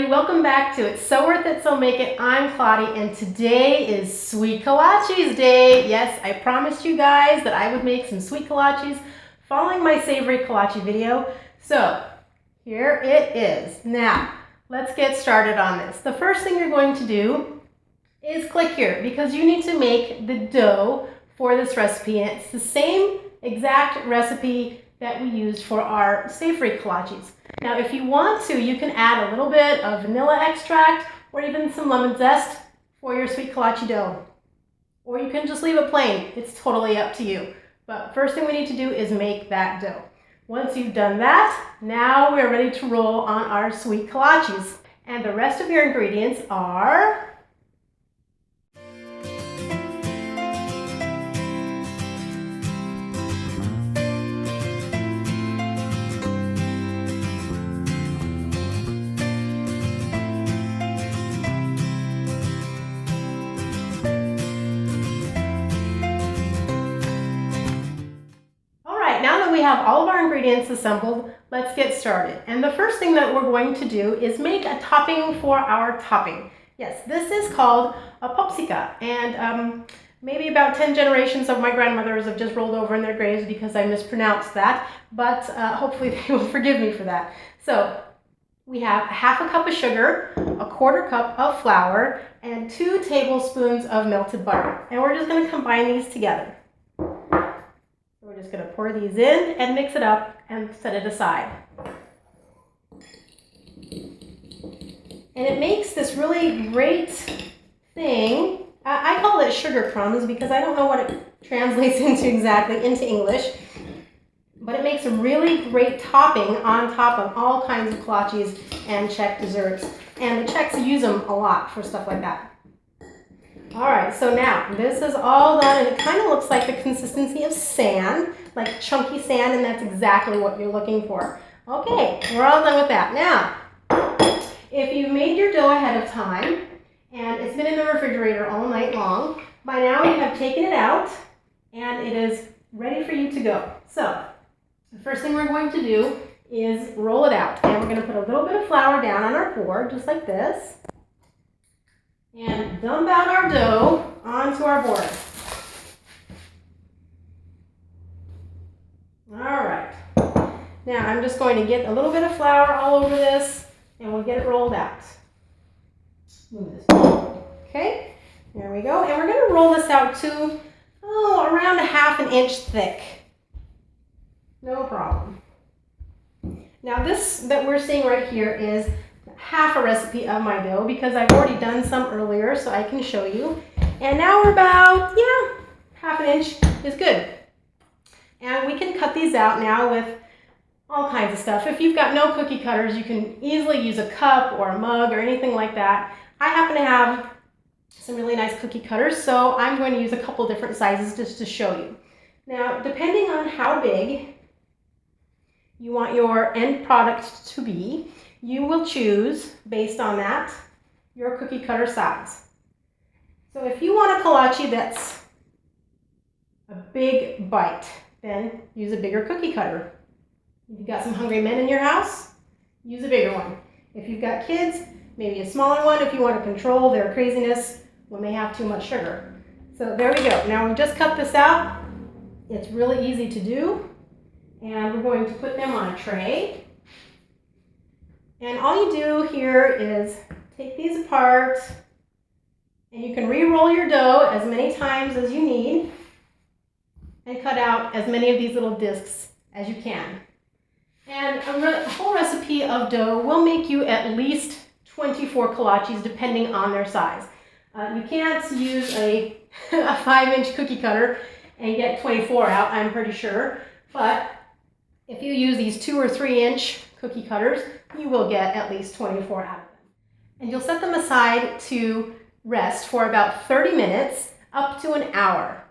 everybody, welcome back to It's Soworthit, Somakeit. I'm Claudia, and today is Sweet Kolaches Day. Yes, I promised you guys that I would make some sweet kolaches following my savory kolache video. So here it is. Now let's get started on this. The first thing you're going to do is click here because you need to make the dough for this recipe, and it's the same exact recipe that we used for our savory kolaches. Now, if you want to, you can add a little bit of vanilla extract or even some lemon zest for your sweet kolache dough. Or you can just leave it plain. It's totally up to you. But first thing we need to do is make that dough. Once you've done that, now we're ready to roll on our sweet kolaches. And the rest of your ingredients are now that we have all of our ingredients assembled, let's get started. And the first thing that we're going to do is make a topping for our topping. Yes, this is called a popsica, and maybe about 10 generations of my grandmothers have just rolled over in their graves because I mispronounced that, but hopefully they will forgive me for that. So we have half a cup of sugar, a quarter cup of flour, and 2 tablespoons of melted butter. And we're just going to combine these together. We're just going to pour these in and mix it up and set it aside. And it makes this really great thing. I call it sugar crumbs because I don't know what it translates into exactly into English. But it makes a really great topping on top of all kinds of kolaches and Czech desserts. And the Czechs use them a lot for stuff like that. All right, so now this is all done, and it kind of looks like the consistency of sand, like chunky sand, and that's exactly what you're looking for. Okay, we're all done with that. Now, if you've made your dough ahead of time, and it's been in the refrigerator all night long, by now you have taken it out, and it is ready for you to go. So, the first thing we're going to do is roll it out, and we're going to put a little bit of flour down on our board, just like this. And dump out our dough onto our board. All right. Now I'm just going to get a little bit of flour all over this, and we'll get it rolled out. Move this. Okay, there we go. And we're going to roll this out to around 1/2 inch thick. No problem. Now this that we're seeing right here is half a recipe of my dough because I've already done some earlier, so I can show you. And now we're about, 1/2 inch is good. And we can cut these out now with all kinds of stuff. If you've got no cookie cutters, you can easily use a cup or a mug or anything like that. I happen to have some really nice cookie cutters, so I'm going to use a couple different sizes just to show you. Now, depending on how big you want your end product to be, you will choose, based on that, your cookie cutter size. So if you want a kolache that's a big bite, then use a bigger cookie cutter. If you've got some hungry men in your house, use a bigger one. If you've got kids, maybe a smaller one if you want to control their craziness when they have too much sugar. So there we go. Now we've just cut this out. It's really easy to do. And we're going to put them on a tray. And all you do here is take these apart, and you can re-roll your dough as many times as you need and cut out as many of these little discs as you can. And a whole recipe of dough will make you at least 24 kolaches depending on their size. You can't use a 5-inch cookie cutter and get 24 out, I'm pretty sure. But if you use these 2 or 3-inch cookie cutters, you will get at least 24 out of them. And you'll set them aside to rest for about 30 minutes, up to an hour.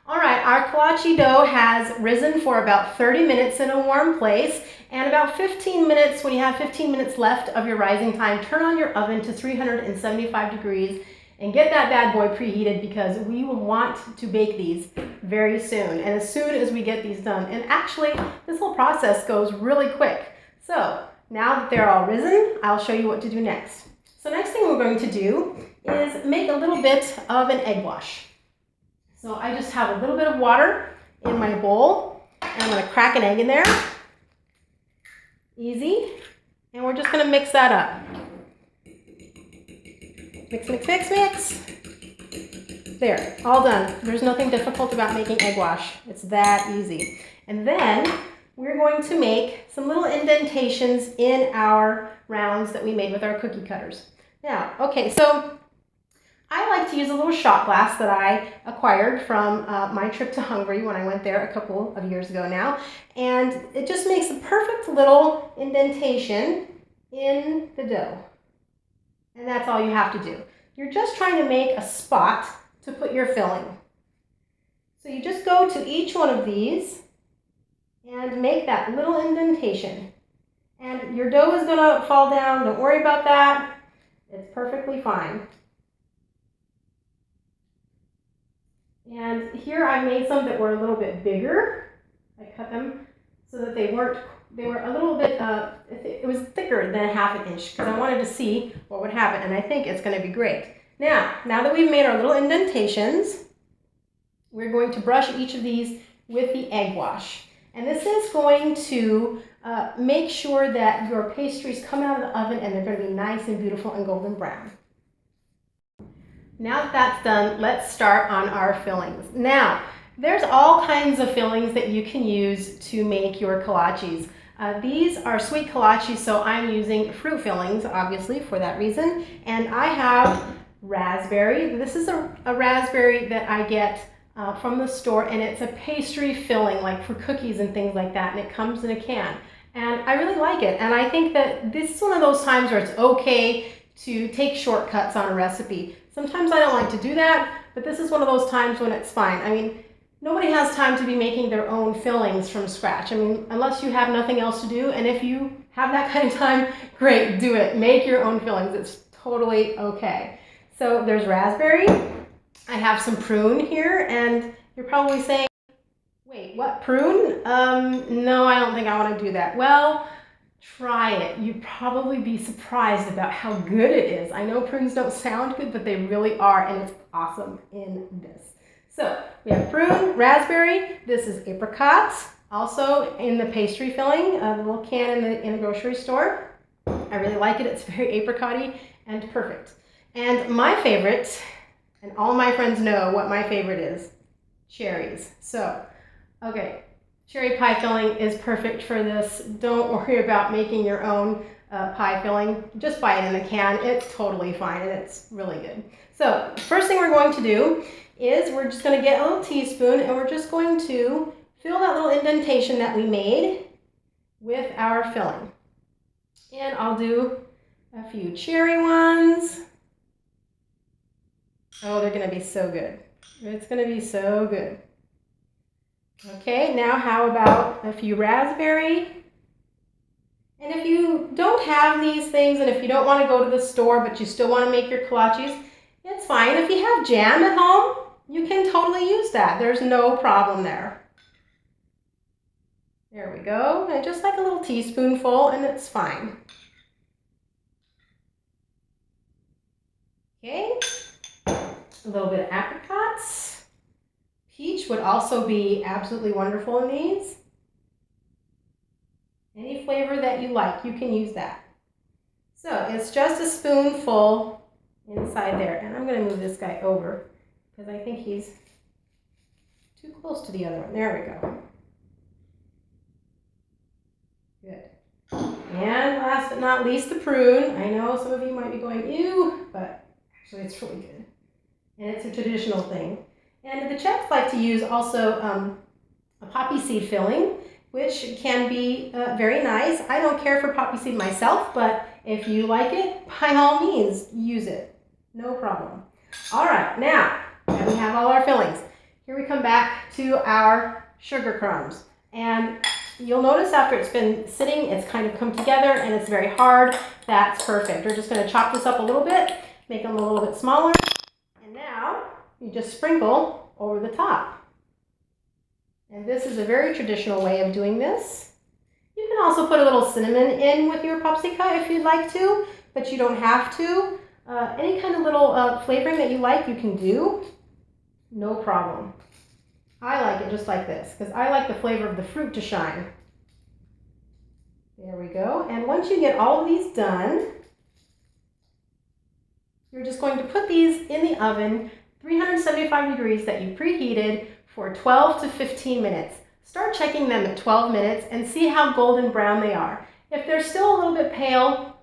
All right, our kolache dough has risen for about 30 minutes in a warm place, and about 15 minutes, when you have 15 minutes left of your rising time, turn on your oven to 375 degrees and get that bad boy preheated because we will want to bake these very soon, and as soon as we get these done. And actually, this whole process goes really quick. So now that they're all risen, I'll show you what to do next. So next thing we're going to do is make a little bit of an egg wash. So I just have a little bit of water in my bowl, and I'm going to crack an egg in there. Easy. And we're just going to mix that up. Mix, mix, mix, mix. There, all done. There's nothing difficult about making egg wash. It's that easy. And then we're going to make some little indentations in our rounds that we made with our cookie cutters. Now, okay, so I like to use a little shot glass that I acquired from my trip to Hungary when I went there a couple of years ago now. And it just makes a perfect little indentation in the dough. And that's all you have to do. You're just trying to make a spot to put your filling. So you just go to each one of these and make that little indentation. And your dough is going to fall down. Don't worry about that. It's perfectly fine. And here I made some that were a little bit bigger. I cut them so that they were a little bit, it was thicker than 1/2 inch because I wanted to see what would happen, and I think it's going to be great. Now that we've made our little indentations, we're going to brush each of these with the egg wash. And this is going to make sure that your pastries come out of the oven and they're going to be nice and beautiful and golden brown. Now that that's done, let's start on our fillings. Now, there's all kinds of fillings that you can use to make your kolaches. These are sweet kolaches, so I'm using fruit fillings, obviously, for that reason. And I have raspberry. This is a raspberry that I get from the store, and it's a pastry filling, like for cookies and things like that, and it comes in a can. And I really like it, and I think that this is one of those times where it's okay to take shortcuts on a recipe. Sometimes I don't like to do that, but this is one of those times when it's fine. I mean, nobody has time to be making their own fillings from scratch. I mean, unless you have nothing else to do, and if you have that kind of time, great, do it. Make your own fillings. It's totally okay. So there's raspberry. I have some prune here, and you're probably saying, wait, what, prune? No, I don't think I want to do that. Well, try it. You'd probably be surprised about how good it is. I know prunes don't sound good, but they really are, and it's awesome in this. So we have prune, raspberry. This is apricots, also in the pastry filling, a little can in the grocery store. I really like it. It's very apricot-y and perfect. And my favorite, and all my friends know what my favorite is, cherries. So, okay, cherry pie filling is perfect for this. Don't worry about making your own pie filling. Just buy it in a can. It's totally fine, and it's really good. So, first thing we're going to do is we're just going to get a little teaspoon, and we're just going to fill that little indentation that we made with our filling. And I'll do a few cherry ones. Oh, they're going to be so good. It's going to be so good. Okay, now how about a few raspberry? And if you don't have these things, and if you don't want to go to the store, but you still want to make your kolaches, it's fine. If you have jam at home, you can totally use that. There's no problem there. There we go. And just like a little teaspoonful, and it's fine. Okay. A little bit of apricots. Peach would also be absolutely wonderful in these. Any flavor that you like, you can use that. So it's just a spoonful inside there. And I'm going to move this guy over because I think he's too close to the other one. There we go. Good. And last but not least, the prune. I know some of you might be going, ew, but actually it's really good. And it's a traditional thing. And the Czechs like to use also a poppy seed filling, which can be very nice. I don't care for poppy seed myself, but if you like it, by all means, use it. No problem. All right, now that we have all our fillings, here we come back to our sugar crumbs. And you'll notice after it's been sitting, it's kind of come together and it's very hard. That's perfect. We're just going to chop this up a little bit, make them a little bit smaller. And now you just sprinkle over the top. And this is a very traditional way of doing this. You can also put a little cinnamon in with your popsicle if you'd like to, but you don't have to. Any kind of little flavoring that you like, you can do. No problem. I like it just like this because I like the flavor of the fruit to shine. There we go. And once you get all of these done, you're just going to put these in the oven, 375 degrees that you preheated for 12 to 15 minutes. Start checking them at 12 minutes and see how golden brown they are. If they're still a little bit pale,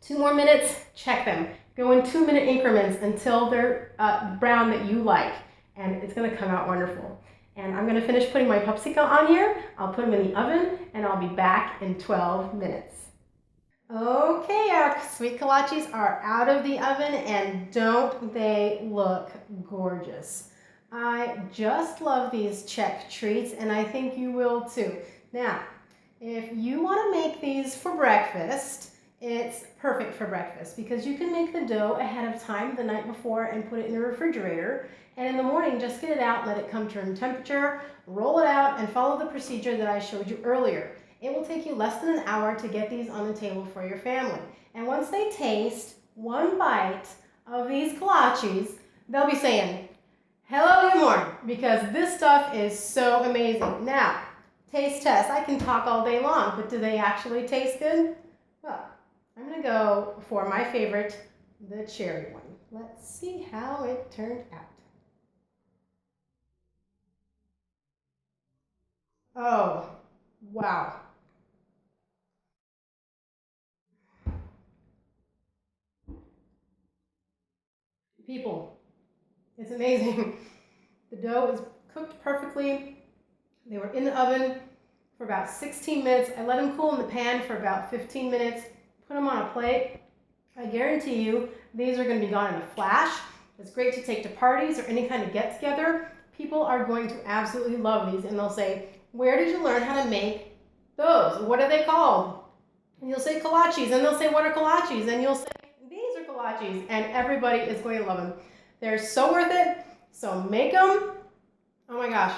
2 more minutes, check them. Go in 2-minute increments until they're brown that you like, and it's going to come out wonderful. And I'm going to finish putting my popsicle on here. I'll put them in the oven, and I'll be back in 12 minutes. Okay, our sweet kolaches are out of the oven, and don't they look gorgeous? I just love these Czech treats, and I think you will too. Now, if you want to make these for breakfast, it's perfect for breakfast because you can make the dough ahead of time the night before and put it in the refrigerator. And in the morning, just get it out, let it come to room temperature, roll it out, and follow the procedure that I showed you earlier. It will take you less than an hour to get these on the table for your family. And once they taste one bite of these kolaches, they'll be saying, hello, good morning, because this stuff is so amazing. Now, taste test. I can talk all day long, but do they actually taste good? Well, I'm going to go for my favorite, the cherry one. Let's see how it turned out. Oh, wow. People, it's amazing. The dough is cooked perfectly. They were in the oven for about 16 minutes. I let them cool in the pan for about 15 minutes. Put them on a plate. I guarantee you these are going to be gone in a flash. It's great to take to parties or any kind of get-together. People are going to absolutely love these, and they'll say, where did you learn how to make those? What are they called? And you'll say kolaches, and they'll say, what are kolaches? And you'll say, these are kolaches, and everybody is going to love them. They're so worth it, so make them. Oh my gosh,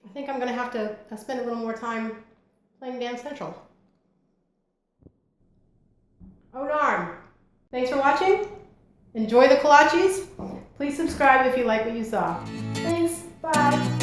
I think I'm going to have to spend a little more time playing Dance Central. Oh darn. Thanks for watching. Enjoy the kolaches. Please subscribe if you like what you saw. Thanks. Bye.